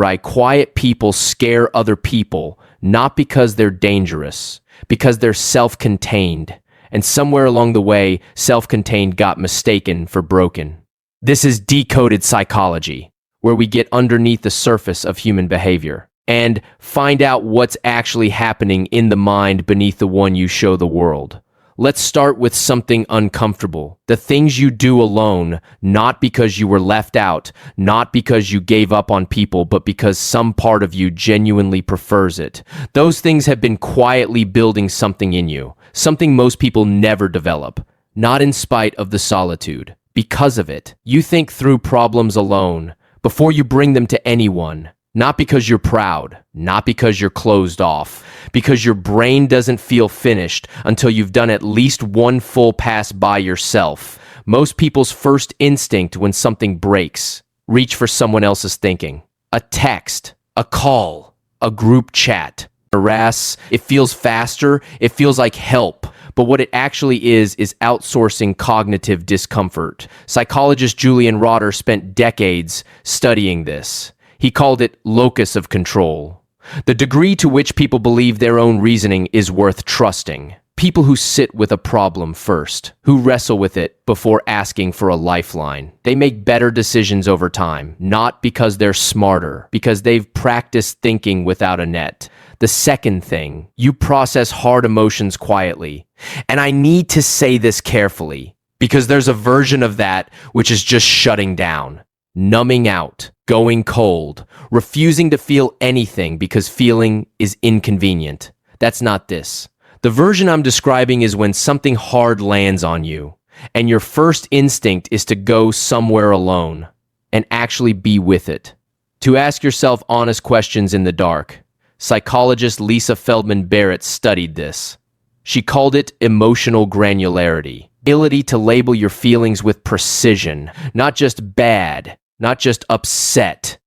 Arie, quiet people scare other people, not because they're dangerous, because they're self-contained. And somewhere along the way, self-contained got mistaken for broken. This is Decoded Psychology, where we get underneath the surface of human behavior and find out what's actually happening in the mind beneath the one you show the world. Let's start with something uncomfortable. The things you do alone, not because you were left out, not because you gave up on people, but because some part of you genuinely prefers it. Those things have been quietly building something in you, something most people never develop, not in spite of the solitude. Because of it, you think through problems alone, before you bring them to anyone. Not because you're proud, not because you're closed off, because your brain doesn't feel finished until you've done at least one full pass by yourself. Most people's first instinct when something breaks, reach for someone else's thinking. A text, a call, a group chat. Harass, it feels faster, it feels like help. But what it actually is outsourcing cognitive discomfort. Psychologist Julian Rotter spent decades studying this. He called it locus of control. The degree to which people believe their own reasoning is worth trusting. People who sit with a problem first, who wrestle with it before asking for a lifeline. They make better decisions over time, not because they're smarter, because they've practiced thinking without a net. The second thing, you process hard emotions quietly. And I need to say this carefully, because there's a version of that which is just shutting down, numbing out, going cold, refusing to feel anything because feeling is inconvenient. That's not this. The version I'm describing is when something hard lands on you, and your first instinct is to go somewhere alone and actually be with it. To ask yourself honest questions in the dark. Psychologist Feldman Barrett studied this. She called it emotional granularity, ability to label your feelings with precision, not just bad, not just upset,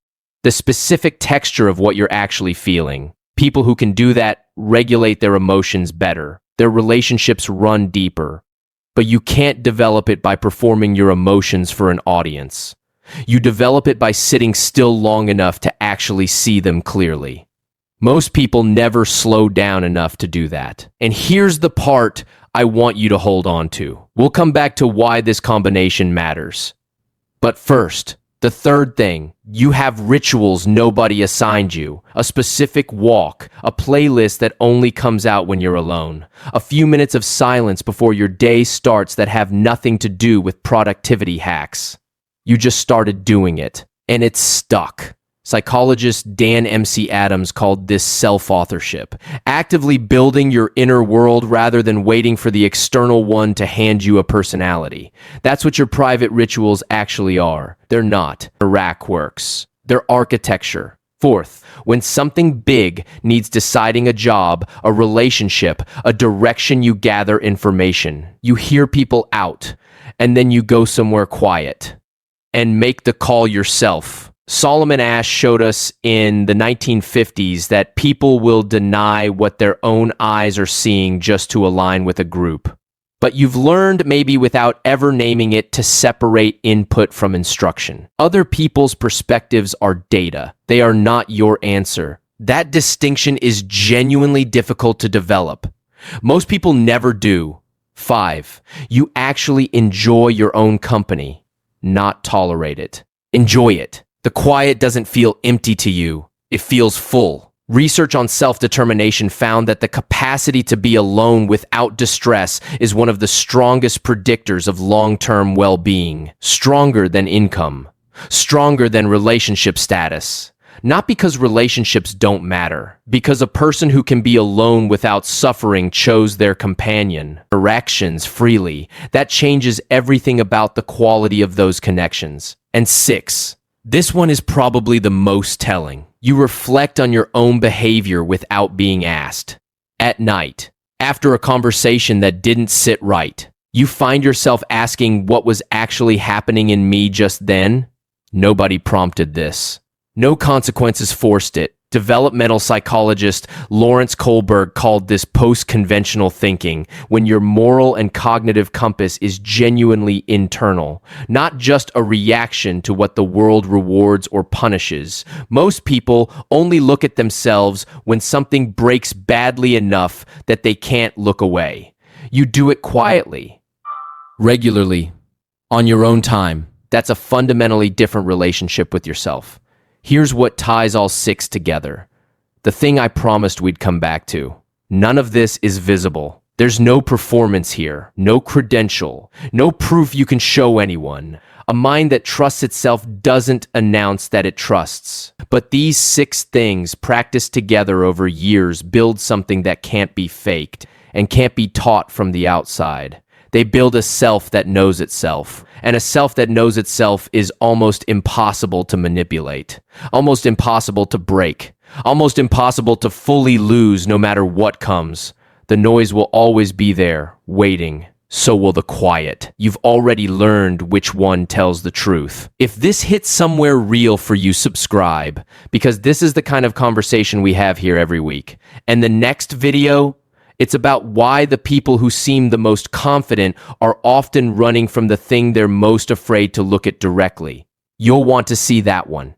the specific texture of what you're actually feeling. People who can do that regulate their emotions better. Their relationships run deeper. But you can't develop it by performing your emotions for an audience. You develop it by sitting still long enough to actually see them clearly. Most people never slow down enough to do that. And here's the part I want you to hold on to. We'll come back to why this combination matters. But first, the third thing, you have rituals nobody assigned you. A specific walk, a playlist that only comes out when you're alone. A few minutes of silence before your day starts that have nothing to do with productivity hacks. You just started doing it, and it's stuck. Psychologist Dan McAdams called this self-authorship. Actively building your inner world rather than waiting for the external one to hand you a personality. That's what your private rituals actually are. They're not rack works. They're architecture. Fourth, when something big needs deciding a job, a relationship, a direction, you gather information. You hear people out, and then you go somewhere quiet and make the call yourself. Solomon Asch showed us in the 1950s that people will deny what their own eyes are seeing just to align with a group. But you've learned, maybe without ever naming it, to separate input from instruction. Other people's perspectives are data. They are not your answer. That distinction is genuinely difficult to develop. Most people never do. 5. You actually enjoy your own company, not tolerate it. Enjoy it. The quiet doesn't feel empty to you. It feels full. Research on self-determination found that the capacity to be alone without distress is one of the strongest predictors of long-term well-being. Stronger than income. Stronger than relationship status. Not because relationships don't matter. Because a person who can be alone without suffering chose their companion. Directions freely. That changes everything about the quality of those connections. And 6. This one is probably the most telling. You reflect on your own behavior without being asked. At night, after a conversation that didn't sit right, you find yourself asking what was actually happening in me just then? Nobody prompted this. No consequences forced it. Developmental psychologist Lawrence Kohlberg called this postconventional thinking, when your moral and cognitive compass is genuinely internal, not just a reaction to what the world rewards or punishes. Most people only look at themselves when something breaks badly enough that they can't look away. You do it quietly, regularly, on your own time. That's a fundamentally different relationship with yourself. Here's what ties all six together. The thing I promised we'd come back to. None of this is visible. There's no performance here, no credential, no proof you can show anyone. A mind that trusts itself doesn't announce that it trusts. But these six things practiced together over years build something that can't be faked and can't be taught from the outside. They build a self that knows itself, and a self that knows itself is almost impossible to manipulate, almost impossible to break, almost impossible to fully lose no matter what comes. The noise will always be there, waiting. So will the quiet. You've already learned which one tells the truth. If this hits somewhere real for you, subscribe, because this is the kind of conversation we have here every week. And the next video, it's about why the people who seem the most confident are often running from the thing they're most afraid to look at directly. You'll want to see that one.